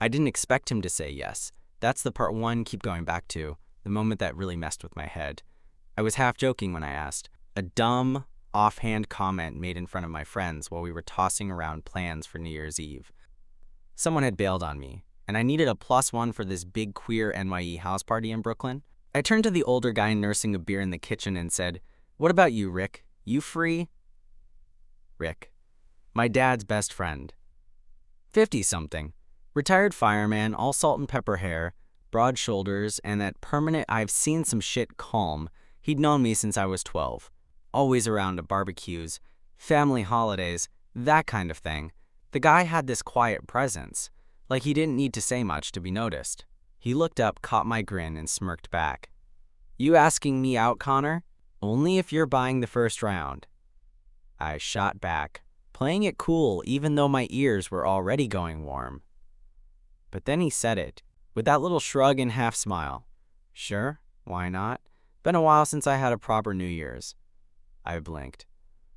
I didn't expect him to say yes. That's the part one keep going back to, the moment that really messed with my head. I was half joking when I asked, a dumb, offhand comment made in front of my friends while we were tossing around plans for New Year's Eve. Someone had bailed on me, and I needed a +1 for this big queer NYE house party in Brooklyn. I turned to the older guy nursing a beer in the kitchen and said, "What about you, Rick? You free?" Rick, my dad's best friend. 50-something. Retired fireman, all salt and pepper hair, broad shoulders, and that permanent I've seen some shit calm. He'd known me since I was 12. Always around at barbecues, family holidays, that kind of thing. The guy had this quiet presence, like he didn't need to say much to be noticed. He looked up, caught my grin, and smirked back. "You asking me out, Connor? Only if you're buying the first round." I shot back, playing it cool even though my ears were already going warm. But then he said it, with that little shrug and half smile. "Sure, why not? Been a while since I had a proper New Year's." I blinked.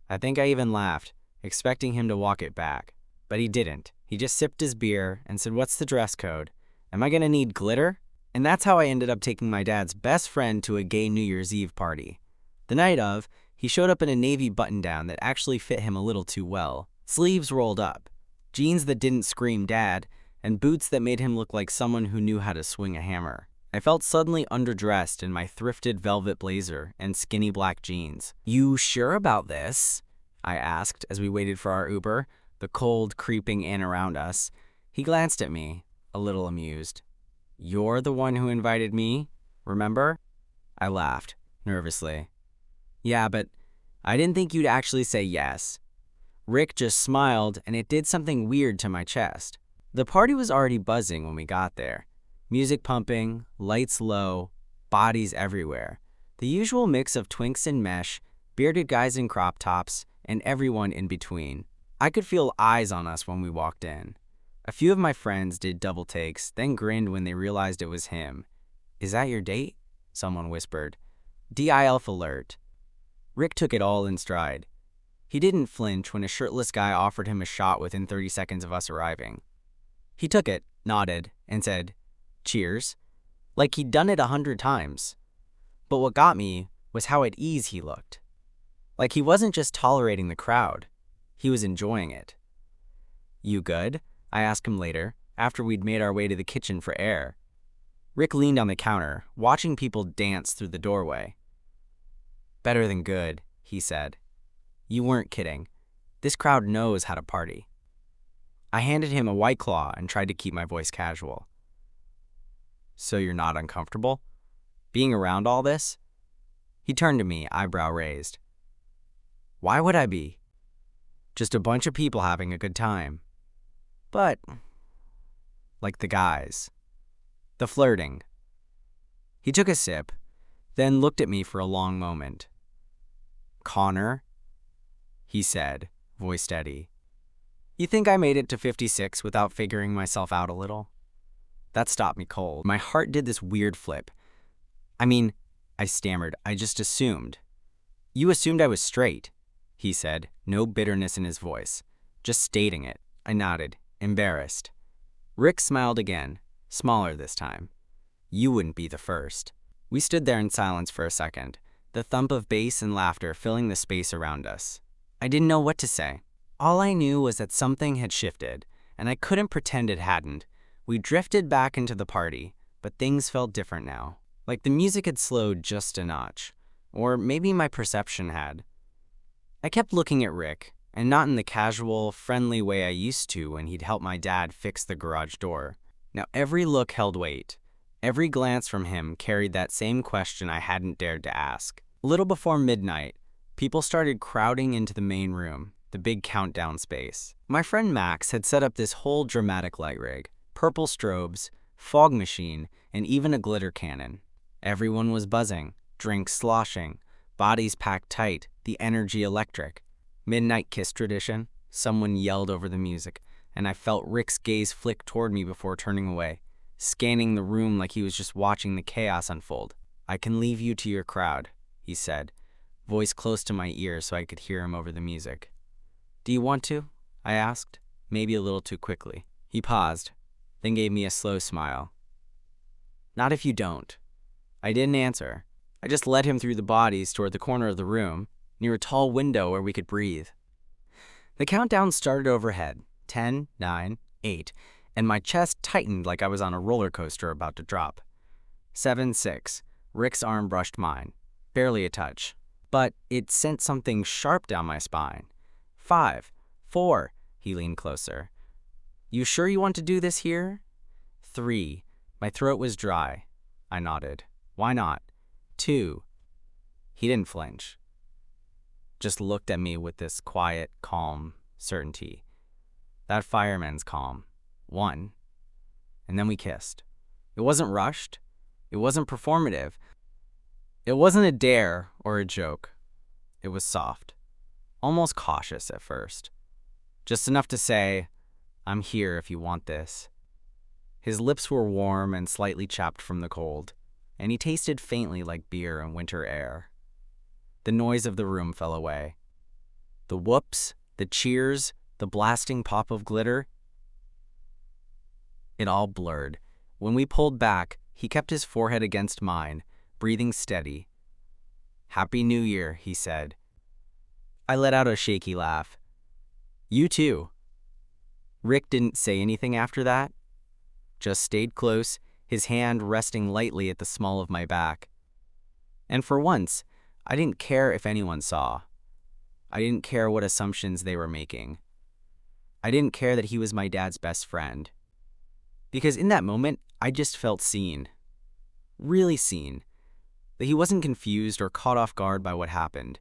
I think I even laughed, expecting him to walk it back. But he didn't. He just sipped his beer and said, "What's the dress code? Am I gonna need glitter?" And that's how I ended up taking my dad's best friend to a gay New Year's Eve party. The night of, he showed up in a navy button-down that actually fit him a little too well, sleeves rolled up, jeans that didn't scream dad, and boots that made him look like someone who knew how to swing a hammer. I felt suddenly underdressed in my thrifted velvet blazer and skinny black jeans. "You sure about this?" I asked as we waited for our Uber, the cold creeping in around us. He glanced at me, a little amused. "You're the one who invited me, remember?" I laughed, nervously. "Yeah, but I didn't think you'd actually say yes." Rick just smiled, and it did something weird to my chest. The party was already buzzing when we got there. Music pumping, lights low, bodies everywhere. The usual mix of twinks in mesh, bearded guys in crop tops, and everyone in between. I could feel eyes on us when we walked in. A few of my friends did double takes, then grinned when they realized it was him. "Is that your date?" someone whispered. DILF alert. Rick took it all in stride. He didn't flinch when a shirtless guy offered him a shot within 30 seconds of us arriving. He took it, nodded, and said, "Cheers," like he'd done it 100 times. But what got me was how at ease he looked. Like he wasn't just tolerating the crowd, he was enjoying it. "You good?" I asked him later, after we'd made our way to the kitchen for air. Rick leaned on the counter, watching people dance through the doorway. "Better than good," he said. "You weren't kidding. This crowd knows how to party." I handed him a White Claw and tried to keep my voice casual. "So you're not uncomfortable? Being around all this?" He turned to me, eyebrow raised. "Why would I be? Just a bunch of people having a good time. But, like the guys. The flirting." He took a sip, then looked at me for a long moment. "Connor," he said, voice steady. "You think I made it to 56 without figuring myself out a little?" That stopped me cold. My heart did this weird flip. I stammered, "I just assumed." "You assumed I was straight," he said, no bitterness in his voice, just stating it. I nodded, embarrassed. Rick smiled again, smaller this time. "You wouldn't be the first." We stood there in silence for a second, the thump of bass and laughter filling the space around us. I didn't know what to say. All I knew was that something had shifted, and I couldn't pretend it hadn't. We drifted back into the party, but things felt different now. Like the music had slowed just a notch. Or maybe my perception had. I kept looking at Rick, and not in the casual, friendly way I used to when he'd help my dad fix the garage door. Now every look held weight. Every glance from him carried that same question I hadn't dared to ask. A little before midnight, people started crowding into the main room, the big countdown space. My friend Max had set up this whole dramatic light rig, purple strobes, fog machine, and even a glitter cannon. Everyone was buzzing, drinks sloshing, bodies packed tight, the energy electric. Midnight kiss tradition, someone yelled over the music, and I felt Rick's gaze flick toward me before turning away, scanning the room like he was just watching the chaos unfold. "I can leave you to your crowd," he said, voice close to my ear so I could hear him over the music. "Do you want to?" I asked, maybe a little too quickly. He paused, then gave me a slow smile. Not if you don't. I didn't answer. I just led him through the bodies toward the corner of the room, near a tall window where we could breathe. The countdown started overhead, 10, 9, 8, and my chest tightened like I was on a roller coaster about to drop. 7, 6. Rick's arm brushed mine. Barely a touch. But it sent something sharp down my spine. 5, 4. He leaned closer. You sure you want to do this here? 3. My throat was dry. I nodded. Why not? 2. He didn't flinch. Just looked at me with this quiet, calm certainty. That fireman's calm. 1. And then we kissed. It wasn't rushed. It wasn't performative. It wasn't a dare or a joke. It was soft. Almost cautious at first. Just enough to say, I'm here if you want this. His lips were warm and slightly chapped from the cold, and he tasted faintly like beer and winter air. The noise of the room fell away. The whoops, the cheers, the blasting pop of glitter. It all blurred. When we pulled back, he kept his forehead against mine, breathing steady. Happy New Year, he said. I let out a shaky laugh. You too. Rick didn't say anything after that. Just stayed close, his hand resting lightly at the small of my back. And for once, I didn't care if anyone saw. I didn't care what assumptions they were making. I didn't care that he was my dad's best friend. Because in that moment, I just felt seen. Really seen. That he wasn't confused or caught off guard by what happened.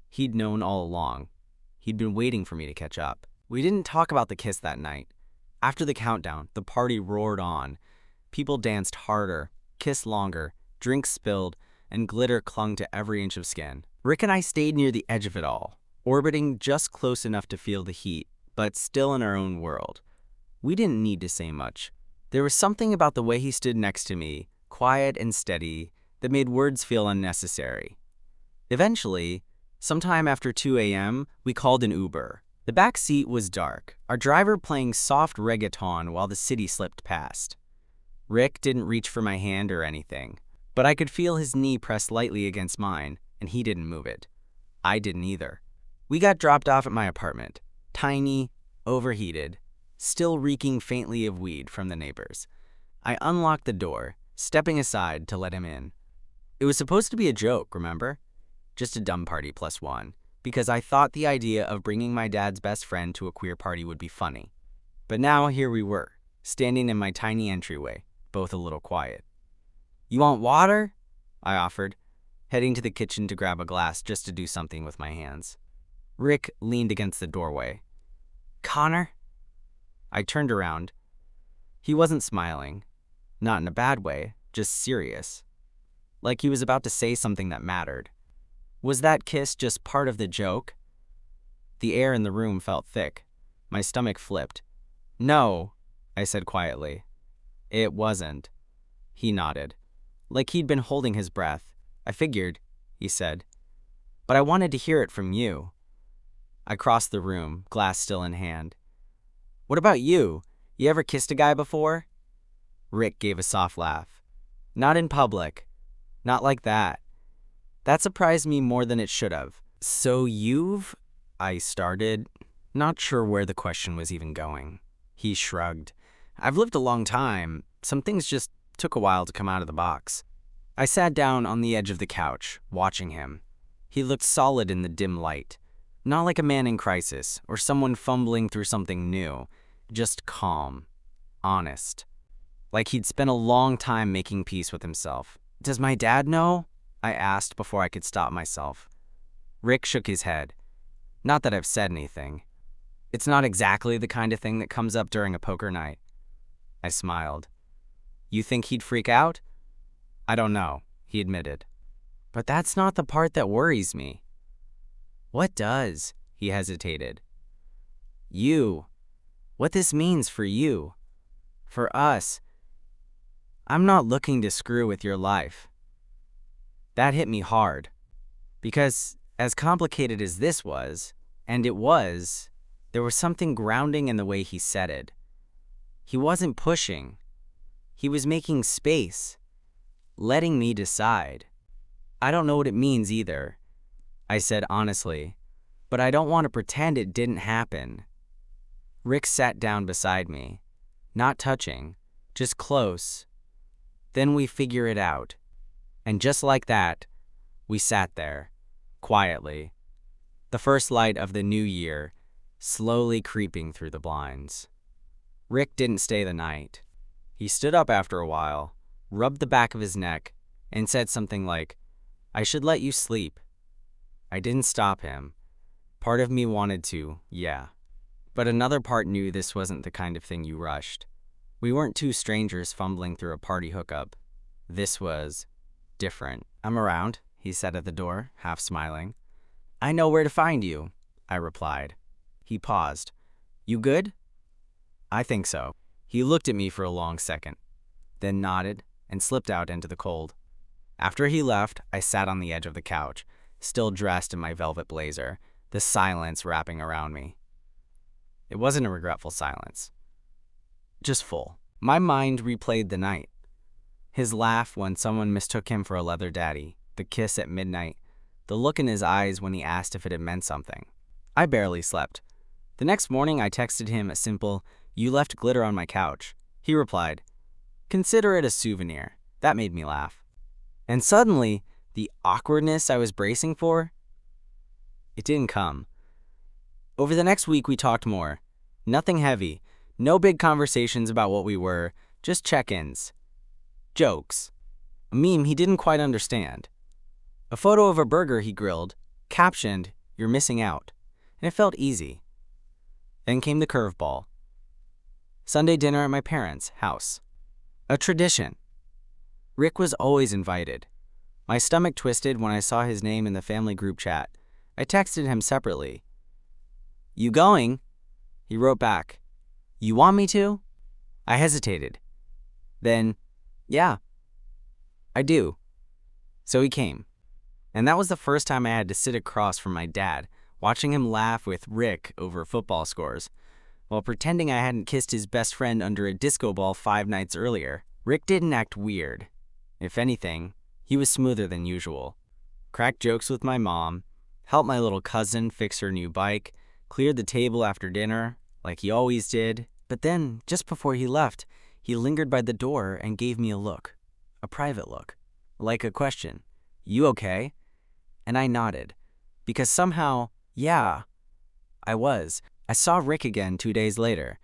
He'd known all along. He'd been waiting for me to catch up. We didn't talk about the kiss that night. After the countdown, the party roared on. People danced harder, kissed longer, drinks spilled, and glitter clung to every inch of skin. Rick and I stayed near the edge of it all, orbiting just close enough to feel the heat, but still in our own world. We didn't need to say much. There was something about the way he stood next to me, quiet and steady, that made words feel unnecessary. Eventually, sometime after 2 a.m., we called an Uber. The back seat was dark, our driver playing soft reggaeton while the city slipped past. Rick didn't reach for my hand or anything, but I could feel his knee press lightly against mine, and he didn't move it. I didn't either. We got dropped off at my apartment, tiny, overheated, still reeking faintly of weed from the neighbors. I unlocked the door, stepping aside to let him in. It was supposed to be a joke, remember? Just a dumb party plus one, because I thought the idea of bringing my dad's best friend to a queer party would be funny. But now here we were, standing in my tiny entryway, both a little quiet. You want water? I offered, heading to the kitchen to grab a glass just to do something with my hands. Rick leaned against the doorway. Connor? I turned around. He wasn't smiling. Not in a bad way, just serious. Like he was about to say something that mattered. Was that kiss just part of the joke? The air in the room felt thick. My stomach flipped. No, I said quietly. It wasn't. He nodded, like he'd been holding his breath. I figured, he said. But I wanted to hear it from you. I crossed the room, glass still in hand. What about you? You ever kissed a guy before? Rick gave a soft laugh. Not in public. Not like that. That surprised me more than it should have. So you've... I started, not sure where the question was even going. He shrugged. I've lived a long time. Some things just took a while to come out of the box. I sat down on the edge of the couch, watching him. He looked solid in the dim light. Not like a man in crisis or someone fumbling through something new. Just calm. Honest. Like he'd spent a long time making peace with himself. Does my dad know? I asked before I could stop myself. Rick shook his head. Not that I've said anything. It's not exactly the kind of thing that comes up during a poker night. I smiled. You think he'd freak out? I don't know, he admitted. But that's not the part that worries me. What does? He hesitated. You. What this means for you. For us. I'm not looking to screw with your life. That hit me hard. Because as complicated as this was, and it was, there was something grounding in the way he said it. He wasn't pushing. He was making space, letting me decide. I don't know what it means either, I said honestly, but I don't want to pretend it didn't happen. Rick sat down beside me, not touching, just close. Then we figure it out. And just like that, we sat there, quietly. The first light of the new year, slowly creeping through the blinds. Rick didn't stay the night. He stood up after a while, rubbed the back of his neck, and said something like, "I should let you sleep." I didn't stop him. Part of me wanted to, yeah. But another part knew this wasn't the kind of thing you rushed. We weren't two strangers fumbling through a party hookup. This was different. "I'm around," he said at the door, half smiling. "I know where to find you," I replied. He paused. "You good?" "I think so." He looked at me for a long second, then nodded and slipped out into the cold. After he left, I sat on the edge of the couch, still dressed in my velvet blazer, the silence wrapping around me. It wasn't a regretful silence, just full. My mind replayed the night. His laugh when someone mistook him for a leather daddy, the kiss at midnight, the look in his eyes when he asked if it had meant something. I barely slept. The next morning, I texted him a simple, "You left glitter on my couch." He replied, "Consider it a souvenir." That made me laugh. And suddenly, the awkwardness I was bracing for, it didn't come. Over the next week, we talked more. Nothing heavy, no big conversations about what we were, just check-ins. Jokes. A meme he didn't quite understand. A photo of a burger he grilled, captioned, "You're missing out." And it felt easy. Then came the curveball. Sunday dinner at my parents' house. A tradition. Rick was always invited. My stomach twisted when I saw his name in the family group chat. I texted him separately. "You going?" He wrote back, "You want me to?" I hesitated. Then, "Yeah, I do." So he came. And that was the first time I had to sit across from my dad, watching him laugh with Rick over football scores, while pretending I hadn't kissed his best friend under a disco ball 5 nights earlier. Rick didn't act weird. If anything, he was smoother than usual. Cracked jokes with my mom, helped my little cousin fix her new bike, cleared the table after dinner, like he always did. But then, just before he left, he lingered by the door and gave me a look. A private look. Like a question. "You okay?" And I nodded. Because somehow, yeah, I was. I saw Rick again 2 days later.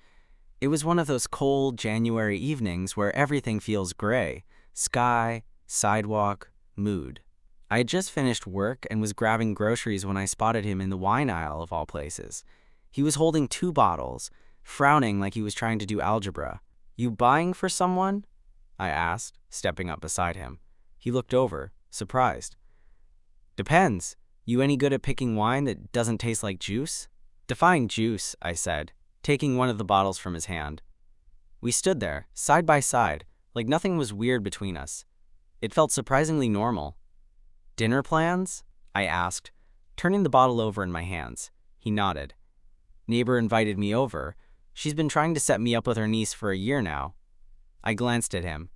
It was one of those cold January evenings where everything feels gray. Sky, sidewalk, mood. I had just finished work and was grabbing groceries when I spotted him in the wine aisle of all places. He was holding 2 bottles, frowning like he was trying to do algebra. "You buying for someone?" I asked, stepping up beside him. He looked over, surprised. "Depends. You any good at picking wine that doesn't taste like juice?" "Define juice," I said, taking one of the bottles from his hand. We stood there, side by side, like nothing was weird between us. It felt surprisingly normal. "Dinner plans?" I asked, turning the bottle over in my hands. He nodded. "Neighbor invited me over. She's been trying to set me up with her niece for a year now." I glanced at him.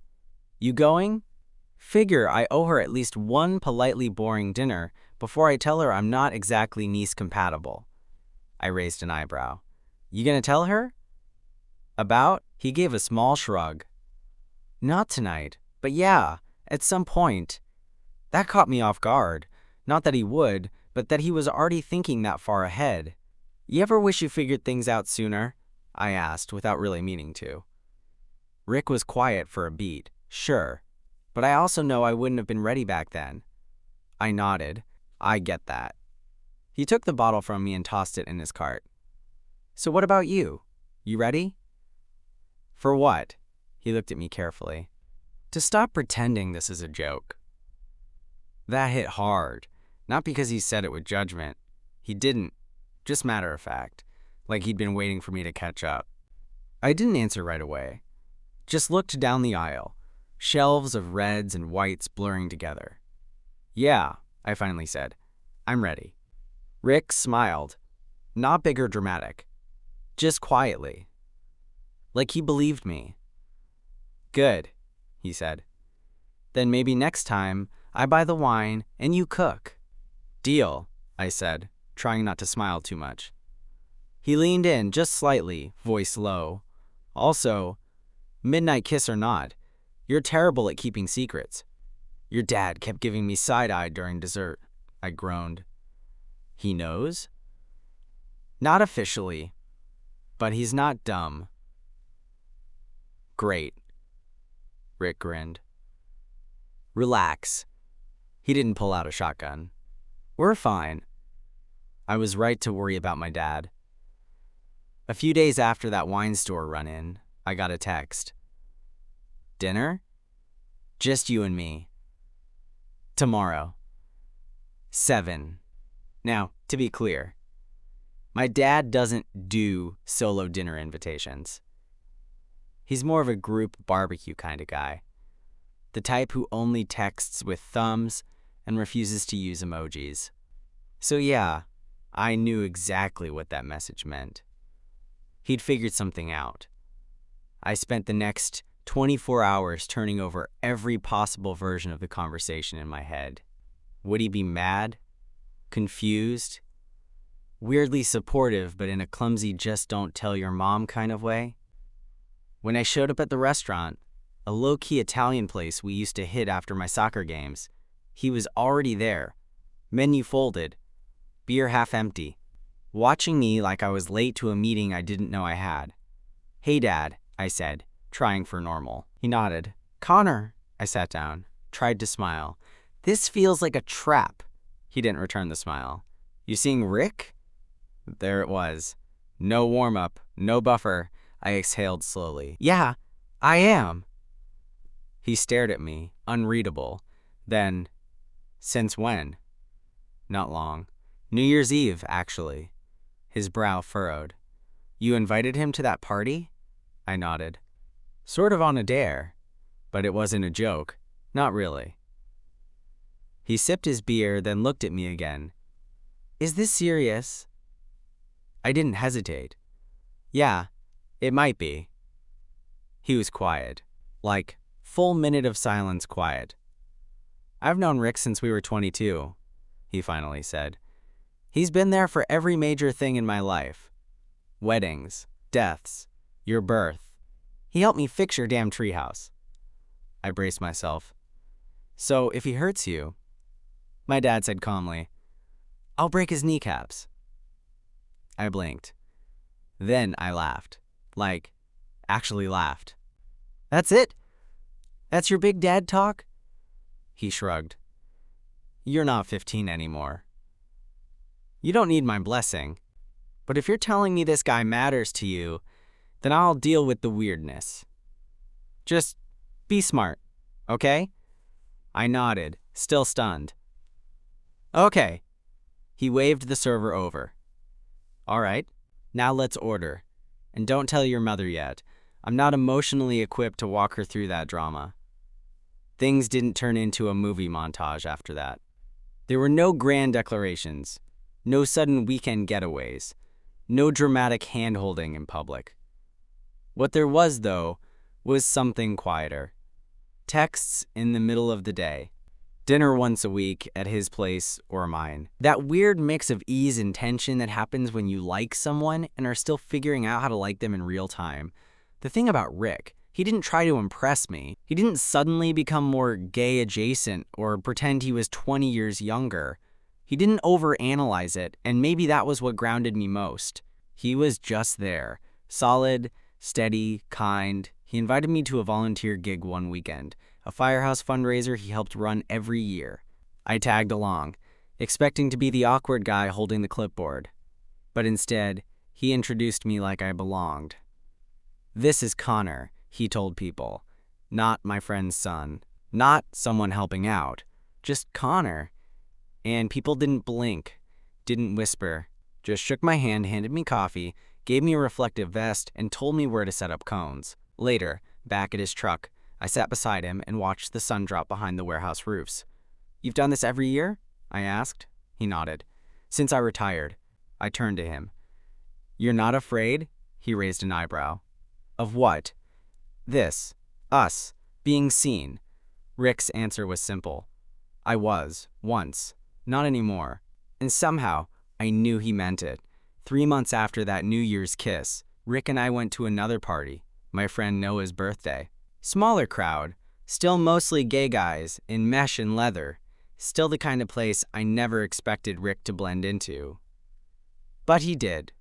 "You going?" Figure I owe her at least one politely boring dinner before I tell her I'm not exactly niece compatible. I raised an eyebrow. "You gonna tell her?" "About?" He gave a small shrug. "Not tonight, but yeah, at some point." That caught me off guard. Not that he would, but that he was already thinking that far ahead. "You ever wish you figured things out sooner?" I asked, without really meaning to. Rick was quiet for a beat, sure, but I also know I wouldn't have been ready back then. I nodded. "I get that." He took the bottle from me and tossed it in his cart. "So what about you? You ready?" "For what?" He looked at me carefully. "To stop pretending this is a joke." That hit hard, not because he said it with judgment. He didn't, just matter of fact, like he'd been waiting for me to catch up. I didn't answer right away, just looked down the aisle, shelves of reds and whites blurring together. "Yeah," I finally said, "I'm ready." Rick smiled, not big or dramatic, just quietly. like he believed me. Good, he said. Then maybe next time I buy the wine and you cook. Deal, I said, trying not to smile too much. He leaned in just slightly, voice low. Also, midnight kiss or not, you're terrible at keeping secrets. Your dad kept giving me side-eye during dessert, I groaned. He knows? Not officially, but he's not dumb. Great, Rick grinned. Relax. He didn't pull out a shotgun. We're fine. I was right to worry about my dad. A few days after that wine store run-in, I got a text. Dinner? Just you and me. Tomorrow. 7. Now, to be clear, my dad doesn't do solo dinner invitations. He's more of a group barbecue kind of guy. The type who only texts with thumbs and refuses to use emojis. So yeah, I knew exactly what that message meant. He'd figured something out. I spent the next 24 hours turning over every possible version of the conversation in my head. Would he be mad? Confused? Weirdly supportive, but in a clumsy just don't tell your mom kind of way? When I showed up at the restaurant, a low-key Italian place we used to hit after my soccer games, he was already there, menu folded, beer half empty, watching me like I was late to a meeting I didn't know I had. Hey, Dad, I said, trying for normal. He nodded. Connor, I sat down, tried to smile. This feels like a trap. He didn't return the smile. You seeing Rick? There it was. No warm-up, no buffer. I exhaled slowly. Yeah, I am. He stared at me, unreadable. Then, since when? Not long. New Year's Eve, actually. His brow furrowed. You invited him to that party? I nodded. Sort of on a dare, but it wasn't a joke. Not really. He sipped his beer, then looked at me again. Is this serious? I didn't hesitate. Yeah, it might be. He was quiet. Like, full minute of silence quiet. I've known Rick since we were 22, he finally said. He's been there for every major thing in my life. Weddings, deaths, your birth. He helped me fix your damn treehouse. I braced myself. So if he hurts you, my dad said calmly, I'll break his kneecaps. I blinked. Then I laughed. Like, actually laughed. That's it? That's your big dad talk? He shrugged. You're not 15 anymore. You don't need my blessing. But if you're telling me this guy matters to you, then I'll deal with the weirdness. Just be smart, okay? I nodded, still stunned. Okay. He waved the server over. All right, now let's order. And don't tell your mother yet. I'm not emotionally equipped to walk her through that drama. Things didn't turn into a movie montage after that. There were no grand declarations, no sudden weekend getaways, no dramatic hand-holding in public. What there was, though, was something quieter. Texts in the middle of the day. Dinner once a week at his place or mine. That weird mix of ease and tension that happens when you like someone and are still figuring out how to like them in real time. The thing about Rick, he didn't try to impress me. He didn't suddenly become more gay adjacent or pretend he was 20 years younger. He didn't overanalyze it, and maybe that was what grounded me most. He was just there. Solid, steady, kind. He invited me to a volunteer gig one weekend. A firehouse fundraiser he helped run every year. I tagged along, expecting to be the awkward guy holding the clipboard. But instead, he introduced me like I belonged. This is Connor, he told people. Not my friend's son. Not someone helping out. Just Connor. And people didn't blink, didn't whisper, just shook my hand, handed me coffee, gave me a reflective vest, and told me where to set up cones. Later, back at his truck, I sat beside him and watched the sun drop behind the warehouse roofs. You've done this every year? I asked. He nodded. Since I retired. I turned to him. You're not afraid? He raised an eyebrow. Of what? This. Us. Being seen. Rick's answer was simple. I was, once. Not anymore. And somehow, I knew he meant it. 3 months after that New Year's kiss, Rick and I went to another party, my friend Noah's birthday. Smaller crowd, still mostly gay guys in mesh and leather, still the kind of place I never expected Rick to blend into. But he did.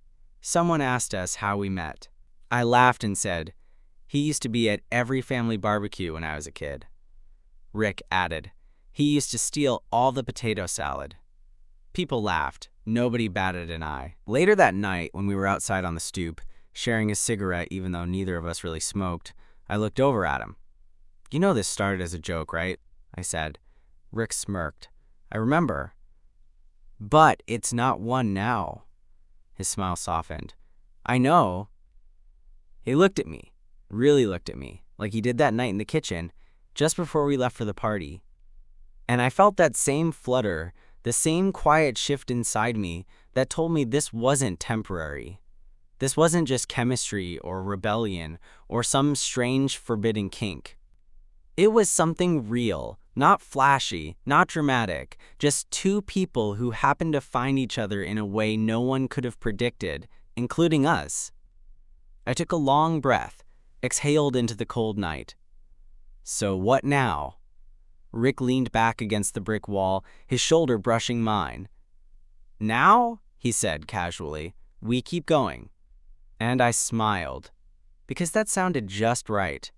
Someone asked us how we met. I laughed and said, he used to be at every family barbecue when I was a kid. Rick added, he used to steal all the potato salad. People laughed. Nobody batted an eye. Later that night, when we were outside on the stoop, sharing a cigarette even though neither of us really smoked, I looked over at him. You know this started as a joke, right? I said. Rick smirked. I remember. But it's not one now. His smile softened. I know. He looked at me, really looked at me, like he did that night in the kitchen, just before we left for the party. And I felt that same flutter, the same quiet shift inside me that told me this wasn't temporary. This wasn't just chemistry or rebellion or some strange forbidden kink. It was something real, not flashy, not dramatic, just two people who happened to find each other in a way no one could have predicted, including us. I took a long breath, exhaled into the cold night. So what now? Rick leaned back against the brick wall, his shoulder brushing mine. Now, he said casually, we keep going. And I smiled, because that sounded just right.